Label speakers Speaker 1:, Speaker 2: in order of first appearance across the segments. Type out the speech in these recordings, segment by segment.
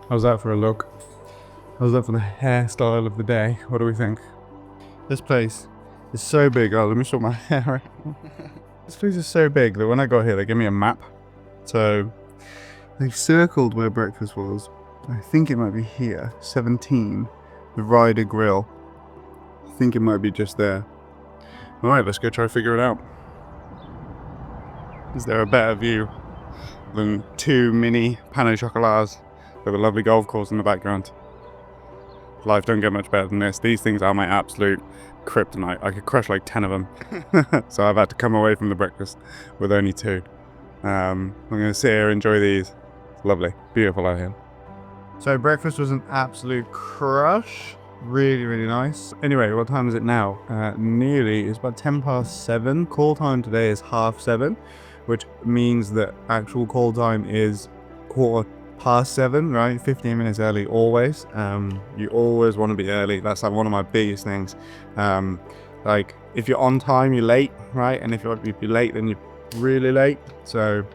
Speaker 1: How's that for a look? How's that for the hairstyle of the day? What do we think? This place is so big. Oh, let me sort my hair out. This place is so big that when I got here, they gave me a map. So they've circled where breakfast was. I think it might be here, 17, the Ryder Grill. I think it might be just there. All right, let's go try to figure it out. Is there a better view than 2 mini pain au chocolats with a lovely golf course in the background? Life don't get much better than this. These things are my absolute kryptonite. I could crush like 10 of them. So I've had to come away from the breakfast with only 2. I'm going to sit here, enjoy these. It's lovely, beautiful out here. So breakfast was an absolute crush. Really, really nice. Anyway, what time is it now? It's about 7:10. Call time today is 7:30, which means that actual call time is 7:15, right? 15 minutes early always. You always want to be early. That's like one of my biggest things. Like if you're on time, you're late, right? And if you're late, then you're really late. So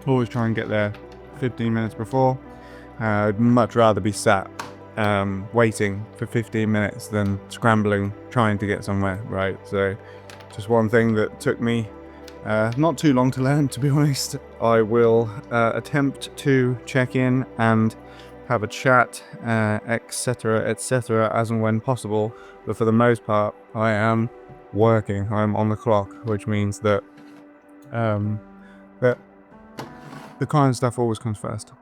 Speaker 1: always try and get there 15 minutes before. I'd much rather be sat waiting for 15 minutes than scrambling trying to get somewhere, right? So just one thing that took me not too long to learn, to be honest. I will attempt to check in and have a chat, etc., as and when possible. But for the most part, I am working. I'm on the clock, which means that that the client stuff always comes first.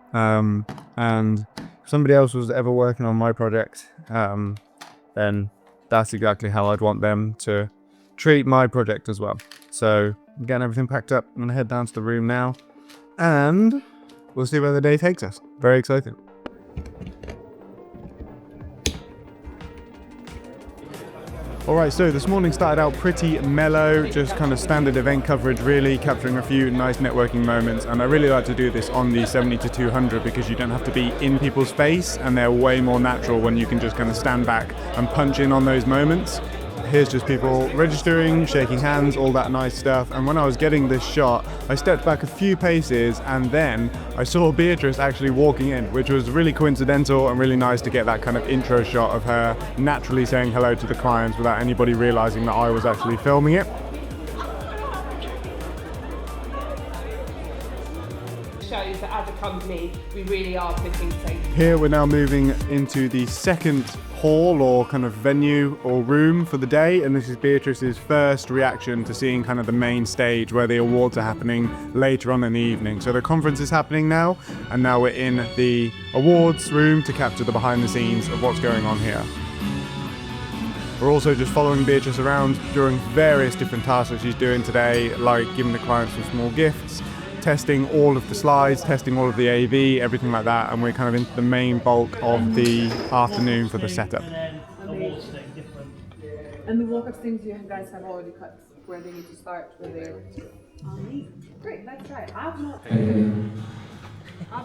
Speaker 1: And if somebody else was ever working on my project, then that's exactly how I'd want them to treat my project as well. So I'm getting everything packed up. I'm gonna head down to the room now, and we'll see where the day takes us. Very excited. Alright, so this morning started out pretty mellow, just kind of standard event coverage really, capturing a few nice networking moments, and I really like to do this on the 70-200 because you don't have to be in people's face and they're way more natural when you can just kind of stand back and punch in on those moments. Here's just people registering, shaking hands, all that nice stuff. And when I was getting this shot, I stepped back a few paces and then I saw Beatrice actually walking in, which was really coincidental and really nice to get that kind of intro shot of her naturally saying hello to the clients without anybody realizing that I was actually filming it.
Speaker 2: Shows that as a company, we really are putting safety.
Speaker 1: Here we're now moving into the second hall or kind of venue or room for the day, and this is Beatrice's first reaction to seeing kind of the main stage where the awards are happening later on in the evening. So the conference is happening now, and now we're in the awards room to capture the behind the scenes of what's going on here. We're also just following Beatrice around during various different tasks that she's doing today, like giving the clients some small gifts, testing all of the slides, testing all of the AV, everything like that, and we're kind of into the main bulk of the afternoon for the setup.
Speaker 3: And the walk-up things you guys have already cut where they need to start with their... Great, let's try it. I've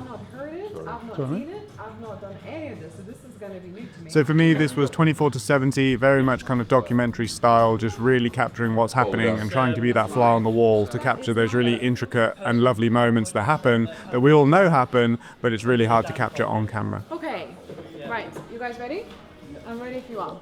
Speaker 3: not heard it, I've not seen it, I've not done any of this, so this is going to be new to me.
Speaker 1: So for me, this was 24-70, very much kind of documentary style, just really capturing what's happening and trying to be that fly on the wall to capture those really intricate and lovely moments that happen, that we all know happen, but it's really hard to capture on camera.
Speaker 3: Okay, right, you guys ready? I'm ready if you are.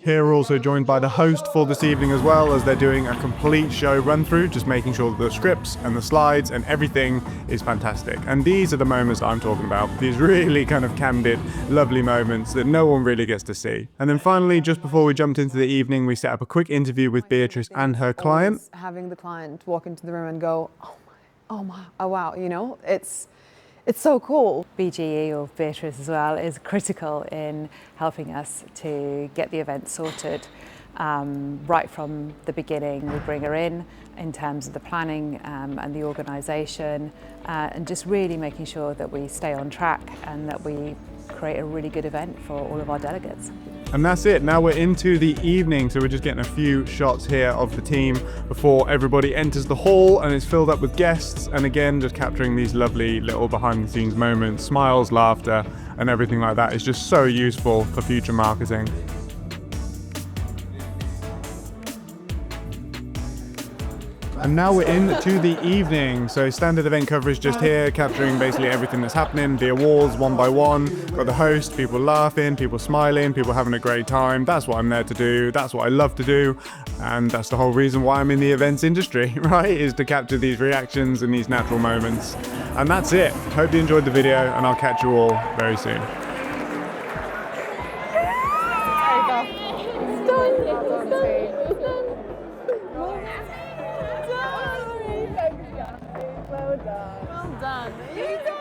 Speaker 1: Here we're also joined by the host for this evening as well, as they're doing a complete show run through, just making sure that the scripts and the slides and everything is fantastic. And these are the moments I'm talking about, these really kind of candid, lovely moments that no one really gets to see. And then finally, just before we jumped into the evening, we set up a quick interview with Beatrice and her client.
Speaker 3: Having the client walk into the room and go, oh wow, you know, it's so cool.
Speaker 4: BGE, or Beatrice as well, is critical in helping us to get the event sorted right from the beginning. We bring her in terms of the planning and the organisation, and just really making sure that we stay on track and that we create a really good event for all of our delegates.
Speaker 1: And that's it. Now we're into the evening, so we're just getting a few shots here of the team before everybody enters the hall and it's filled up with guests, and again just capturing these lovely little behind the scenes moments, smiles, laughter and everything like that is just so useful for future marketing. And now we're into the evening. So standard event coverage just here, capturing basically everything that's happening, the awards one by one, got the host, people laughing, people smiling, people having a great time. That's what I'm there to do. That's what I love to do. And that's the whole reason why I'm in the events industry, right? Is to capture these reactions and these natural moments. And that's it. Hope you enjoyed the video, and I'll catch you all very soon.
Speaker 3: Well done. You done.